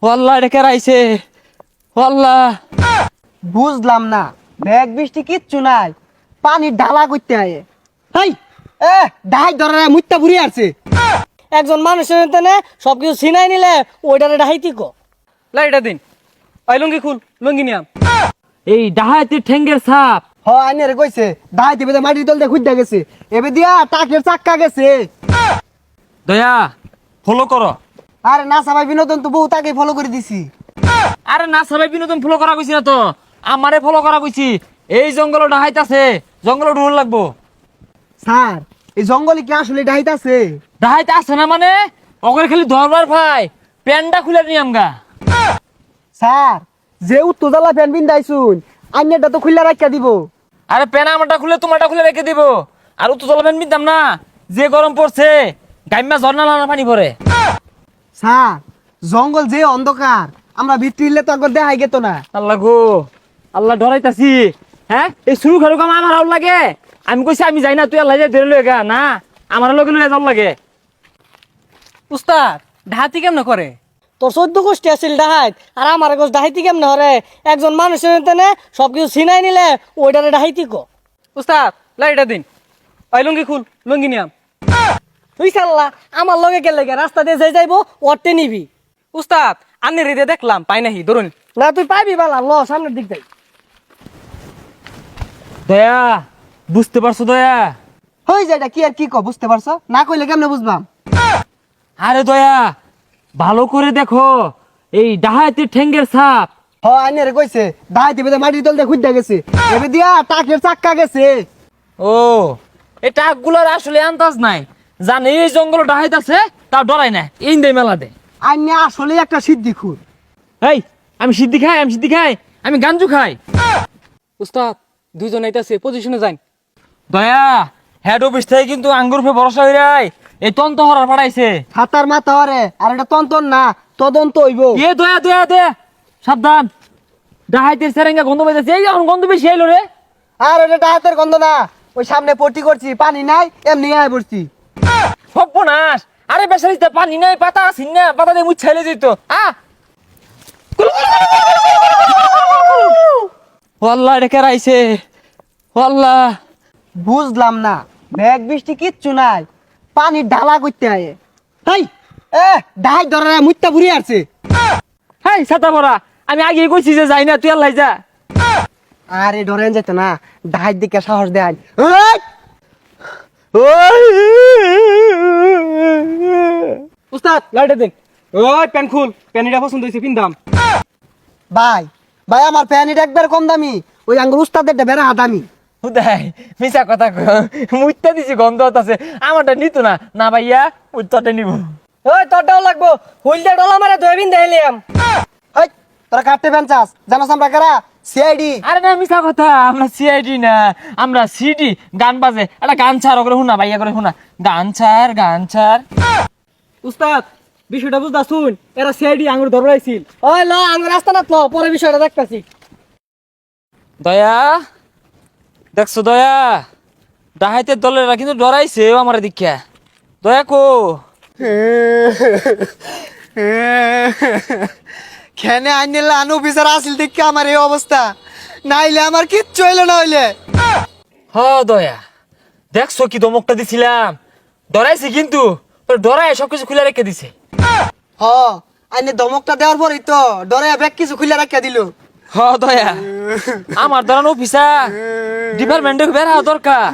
ওয়াল্লাহ এটা কেরাইছে ওয়াল্লাহ। বুঝলাম না, মেঘ বৃষ্টি কিচ্ছু নাই, পানির ঢালা করতে হয়। হাই এ ডাহাই ধরে মুত্তা বুড়ি আসছে। একজন মানুষের তেনে সবকিছু ছিনাই নিলে ওইটারে ডাহাইতি কো। লাইটা দিন ওই লুঙ্গি খুল, লুঙ্গি নিয়াম। এই ডাহাইতে ঠেঙ্গের সাপ। হ আইনে রে কইছে ডাহাই দিবে মাটির তল দিয়ে খুঁজতে গেছে, এবে দিয়া টাকের চাক্কা গেছে। দয়া ফলো করো। আরে না সবাই বিনোদন তো বহু তাকে ফলো করে দিছি। আরে না সবাই বিনোদন ফলো করা কইছি না তো, আমারে ফলো করা কইছি। এই জঙ্গল ডাহাইতাছে, জঙ্গল ঢুল লাগবো। স্যার এই জঙ্গলে কি আসলে ডাহাইত আছে? ডাহাইতে আছে না মানে ওকে খালি ধরবার ভাই প্যান্ডা খুলে নিয়াম গা। স্যার যে উত্তরজালা ফ্যান বিন্দাইছুন আইনেটা তো খুললা রাখিয়া দিব। আরে প্যান আমারটা খুলে তোমারটা খুলে রেখে দিব। আর তো জল প্যান বিনতাম না, যে গরম পড়ছে গাইমা ঝর্ণা লানা পানি পড়ে। স্যার জঙ্গল যে অন্ধকার, আমরা ভিতরিলে তো একবার দেখাই গেত না। আল্লাহ গো আল্লাহ ডরাইতাছি। হ্যাঁ এই শুরু খারু কাম আমার আউল লাগে। আমি কইছি আমি যাই না, তুই আল্লাহ ধরে লয়ে গা না, আমার লগে লয়ে যাওয়ার লাগে। উস্তাদ ডাহাতি কেমনে করে? তোর 14 গোষ্ঠী আছিল ডাহাইত, আর আমার গোষ্ঠ ডাহাইতি কেমনে হরে? একজন মানুষের তেনে সবকিছু ছিনাই নিলে ওইটারে ডাহাইতি কো। উস্তাদ লাইটা দিন ওই লুঙ্গি খুল, লুঙ্গি নিয়াম। তুই সাল্লা আমার লগে গেলে গে রাস্তা দিয়ে যাই যাইবো ওরতে নিবি। উস্তাদ আন্নে রেদে দেখলাম পাই নাহি, ধরুন। না তুই পাইবি বালা, ল সামনের দিক যাই। দয়া বুঝতে পারছো দয়া? হই যাইটা কি আর কি কো বুঝতে পারছো না, কইলে কেমনে বুঝবাম? আরে দয়া ভালো করে দেখো, এই ডাহাইতে ঠেঙ্গের সাপ। হ আইনে রে কইছে ডাহাই দিবে মাটির তল দিয়ে খুঁজতে গেছে, এবে দিয়া টাকের চাক্কা গেছে। ও এই টাকগুলার আসলে আন্দাজ নাই, জানে এই জঙ্গল ডাহাইতাছে তাও ডরাই না, এই দে মেলা দে। আইনে আসলে একটা সিদ্ধি খুর। এই আমি সিদ্ধি খাই, আমি সিদ্ধি খাই, আমি গাঞ্জু খাই। উস্তাদ দুইজন আইতাছে, পজিশনে যাই। দয়া হেড অফিস থেকে কিন্তু আঙ্গুর ফে ভরসা হইরাই এই তন্ত হরার পাঠাইছে। হাতার মাথা হরে, আর এটা তন্তন না তদন্ত হইব। এ দয়া দয়া দে সাবধান, ডাহাইতের সেরেঙ্গা গন্ধ পাইতেছে। এই এখন গন্ধ বেশি আইলো রে। আর এটা ডাহাতের গন্ধ না, ওই সামনে পটি করছি পানি নাই এমনি আয় পড়ছি। সর্বনাশ, আরে বেসারিতে পানি নাই, পাতা আসিন না, পাতা দিয়ে মুছাইলে যেত। ওয়াল্লাহ এটা কেরাইছে ওয়াল্লাহ। বুঝলাম না, মেঘ বৃষ্টি কিচ্ছু নাই, পানির ঢালা করতে হয়। হাই এ ডাহাই ধরে মুত্তা বুড়ি আসছে। হাই ছাতা পড়া, আমি আগে কইছি যে যাই না, তুই আল্লাহ যা। আরে ডরেন যেত না, ডাহাই দিকে সাহস দেয়। উস্তাদ লাইটা দেন। ওই প্যান খুল, প্যানিটা পছন্দ হয়েছে পিনদাম। ভাই ভাই আমার প্যানিটা একবার কম দামি, ওই আঙ্গুর উস্তাদের বেড়া হাতামি। হুদাই মিছা কথা মুইতা দিছি, গন্ধ আছে আমারটা নিত না। না ভাইয়া উত্তরটা নিব। ওই তোরটাও লাগবো, হুইলটা ডলা মারে ধুয়ে বিন দেখাইলাম। হাই তোরা কাটতে পেনচাস জানাস আমরা কারা? সিআইডি। আরে না মিছা কথা, আমরা সিআইডি না, আমরা সিডি। গান বাজে একটা গান ছাড় করে শুনা, ভাইয়া করে শুনা, গান ছাড় গান ছাড়। উস্তাদ বিষয়টা বুঝদা শুন, এরা সিআইডি আঙ্গুর ধরবাইছিল। ওই ল আঙ্গুর রাস্তা না তো, পরে বিষয়টা দেখতাছি। দয়া দেখছো দয়া, ডাহাইতের দলেরা কিন্তু ডরাইছে আমার দীক্ষা। দয়া কো খেনে আইনিলে আনু বিচার আসিল দেখে আমার এই অবস্থা, নাইলে আমার কিচ্ছু হইলো না হইলে। হ দয়া দেখছো কি দমকটা দিছিলাম, ডরাইছে কিন্তু ডরাই সবকিছু খুলে রেখে দিছে। হ আইনে ধমকটা দেওয়ার পরই তো ডরে ব্যাগ কিছু খুলে রাখিয়া দিল। হ দয়া আমার ধরান অফিসা ডিপার্টমেন্টে বের হওয়া দরকার।